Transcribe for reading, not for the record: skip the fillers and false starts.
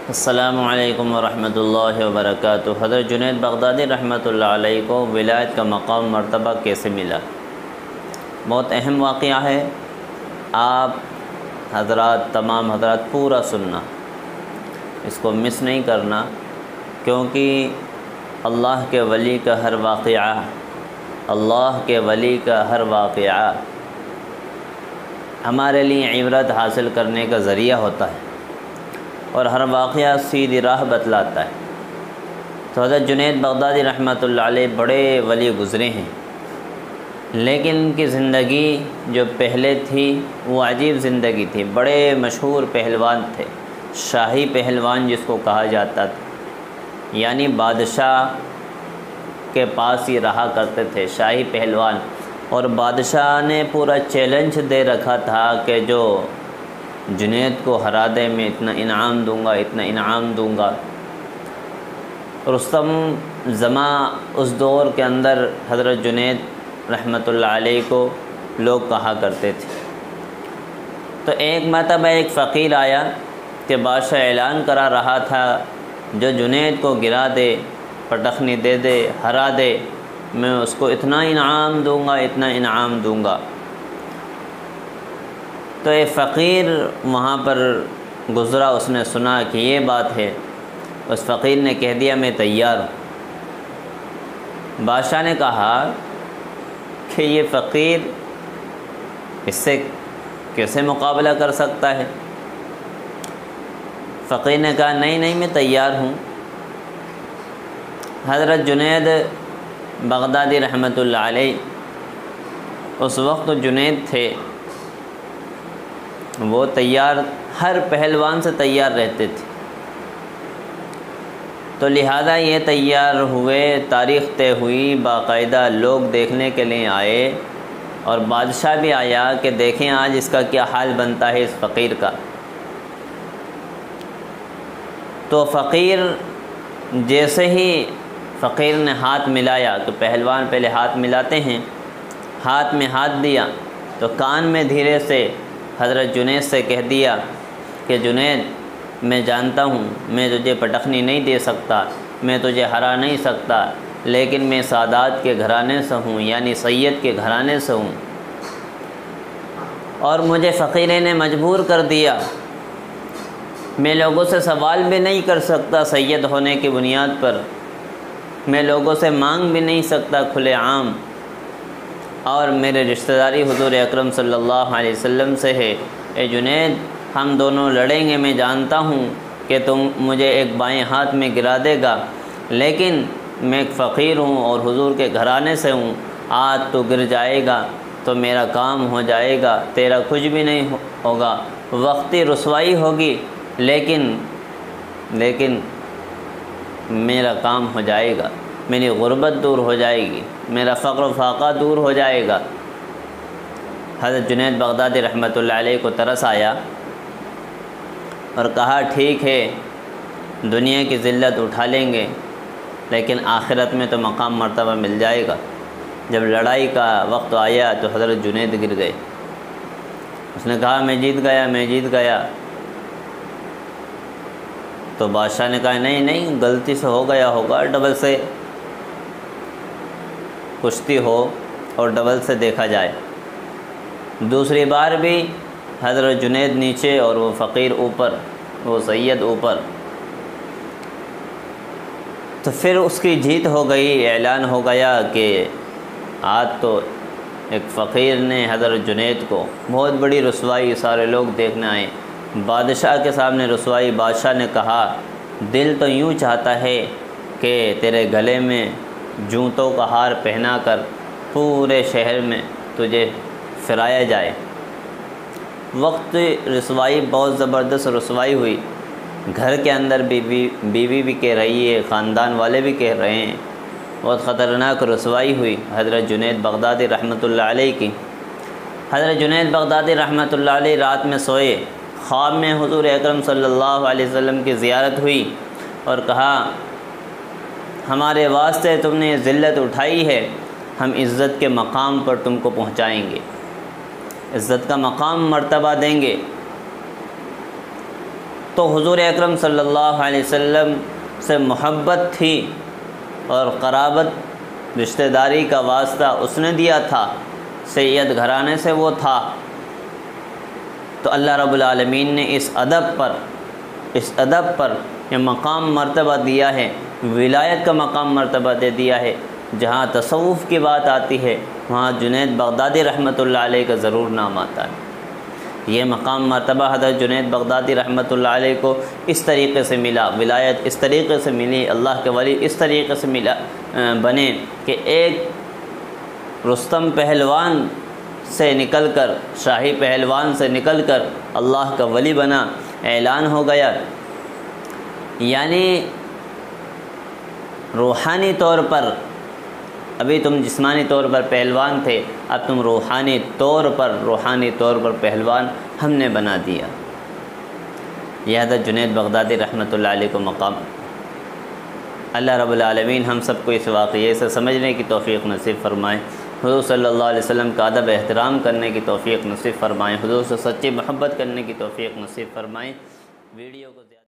السلام علیکم ورحمۃ اللہ وبرکاتہ۔ حضرت جنید بغدادی رحمۃ اللہ علیہ کو ولایت کا مقام مرتبہ کیسے ملا؟ بہت اہم واقعہ ہے، آپ حضرات تمام حضرات پورا سننا، اس کو مس نہیں کرنا، کیونکہ اللہ کے ولی کا ہر واقعہ ہمارے لیے عبرت حاصل کرنے کا ذریعہ ہوتا ہے، اور ہر واقعہ سیدھی راہ بتلاتا ہے۔ تو حضرت جنید بغدادی رحمۃ اللہ علیہ بڑے ولی گزرے ہیں، لیکن ان کی زندگی جو پہلے تھی وہ عجیب زندگی تھی۔ بڑے مشہور پہلوان تھے، شاہی پہلوان جس کو کہا جاتا تھا، یعنی بادشاہ کے پاس ہی رہا کرتے تھے، شاہی پہلوان۔ اور بادشاہ نے پورا چیلنج دے رکھا تھا کہ جو جنید کو ہرا دے میں اتنا انعام دوں گا۔ رستم زماں اس دور کے اندر حضرت جنید رحمۃ اللہ علیہ کو لوگ کہا کرتے تھے۔ تو ایک مرتبہ ایک فقیر آیا کہ بادشاہ اعلان کرا رہا تھا، جو جنید کو گرا دے، پٹخنی دے دے، ہرا دے، میں اس کو اتنا انعام دوں گا۔ تو ایک فقیر وہاں پر گزرا، اس نے سنا کہ یہ بات ہے، اس فقیر نے کہہ دیا میں تیار ہوں۔ بادشاہ نے کہا کہ یہ فقیر اس سے کیسے مقابلہ کر سکتا ہے؟ فقیر نے کہا نہیں میں تیار ہوں۔ حضرت جنید بغدادی رحمۃ اللہ علیہ اس وقت جنید تھے، وہ تیار، ہر پہلوان سے تیار رہتے تھے، تو لہذا یہ تیار ہوئے، تاریخ طے ہوئی، باقاعدہ لوگ دیکھنے کے لیے آئے، اور بادشاہ بھی آیا کہ دیکھیں آج اس کا کیا حال بنتا ہے اس فقیر کا۔ تو فقیر جیسے ہی فقیر نے ہاتھ ملایا، تو پہلوان پہلے ہاتھ ملاتے ہیں، ہاتھ میں ہاتھ دیا تو کان میں دھیرے سے حضرت جنید سے کہہ دیا کہ جنید میں جانتا ہوں میں تجھے پٹخنی نہیں دے سکتا، میں تجھے ہرا نہیں سکتا، لیکن میں سادات کے گھرانے سے ہوں، یعنی سید کے گھرانے سے ہوں، اور مجھے فقیر نے مجبور کر دیا، میں لوگوں سے سوال بھی نہیں کر سکتا سید ہونے کی بنیاد پر، میں لوگوں سے مانگ بھی نہیں سکتا کھلے عام، اور میرے رشتہ داری حضور اکرم صلی اللہ علیہ وسلم سے ہے۔ اے جنید ہم دونوں لڑیں گے، میں جانتا ہوں کہ تم مجھے ایک بائیں ہاتھ میں گرا دے گا، لیکن میں ایک فقیر ہوں اور حضور کے گھرانے سے ہوں، آج تو گر جائے گا تو میرا کام ہو جائے گا، تیرا کچھ بھی نہیں ہوگا، وقتی رسوائی ہوگی، لیکن میرا کام ہو جائے گا، میری غربت دور ہو جائے گی، میرا فقر و فاقہ دور ہو جائے گا۔ حضرت جنید بغدادی رحمۃ اللہ علیہ کو ترس آیا اور کہا ٹھیک ہے دنیا کی ذلت اٹھا لیں گے، لیکن آخرت میں تو مقام مرتبہ مل جائے گا۔ جب لڑائی کا وقت آیا تو حضرت جنید گر گئے، اس نے کہا میں جیت گیا۔ تو بادشاہ نے کہا نہیں غلطی سے ہو گیا ہوگا، ڈبل سے کشتی ہو اور ڈبل سے دیکھا جائے۔ دوسری بار بھی حضرت جنید نیچے اور وہ فقیر اوپر، وہ سید اوپر، تو پھر اس کی جیت ہو گئی، اعلان ہو گیا کہ آج تو ایک فقیر نے حضرت جنید کو، بہت بڑی رسوائی، سارے لوگ دیکھنے آئے، بادشاہ کے سامنے رسوائی۔ بادشاہ نے کہا دل تو یوں چاہتا ہے کہ تیرے گلے میں جوتوں کا ہار پہنا کر پورے شہر میں تجھے پھرایا جائے۔ وقت رسوائی، بہت زبردست رسوائی ہوئی، گھر کے اندر بیوی بھی کہہ رہی ہے، خاندان والے بھی کہہ رہے ہیں، بہت خطرناک رسوائی ہوئی حضرت جنید بغدادی رحمۃ اللہ علیہ کی۔ حضرت جنید بغدادی رحمۃ اللہ علیہ رات میں سوئے، خواب میں حضور اکرم صلی اللہ علیہ وسلم کی زیارت ہوئی، اور کہا ہمارے واسطے تم نے ذلت اٹھائی ہے، ہم عزت کے مقام پر تم کو پہنچائیں گے، عزت کا مقام مرتبہ دیں گے۔ تو حضور اکرم صلی اللہ علیہ وسلم سے محبت تھی اور قرابت رشتہ داری کا واسطہ اس نے دیا تھا، سید گھرانے سے وہ تھا، تو اللہ رب العالمین نے اس ادب پر یہ مقام مرتبہ دیا ہے، ولایت کا مقام مرتبہ دے دیا ہے۔ جہاں تصوف کی بات آتی ہے وہاں جنید بغدادی رحمۃ اللہ علیہ کا ضرور نام آتا ہے۔ یہ مقام مرتبہ حضرت جنید بغدادی رحمۃ اللہ علیہ کو اس طریقے سے ملا، ولایت اس طریقے سے ملی، اللہ کے ولی اس طریقے سے بنے کہ ایک رستم پہلوان سے نکل کر، شاہی پہلوان سے نکل کر اللہ کا ولی بنا، اعلان ہو گیا۔ یعنی روحانی طور پر، ابھی تم جسمانی طور پر پہلوان تھے، اب تم روحانی طور پر پہلوان ہم نے بنا دیا۔ یہ حضرت جنید بغدادی رحمۃ اللہ علیہ کو مقام۔ اللہ رب العالمین ہم سب کو اس واقعے سے سمجھنے کی توفیق نصیب فرمائے، حضور صلی اللہ علیہ وسلم کا ادب احترام کرنے کی توفیق نصیب فرمائے، حضور سے سچی محبت کرنے کی توفیق نصیب فرمائے۔ ویڈیو کو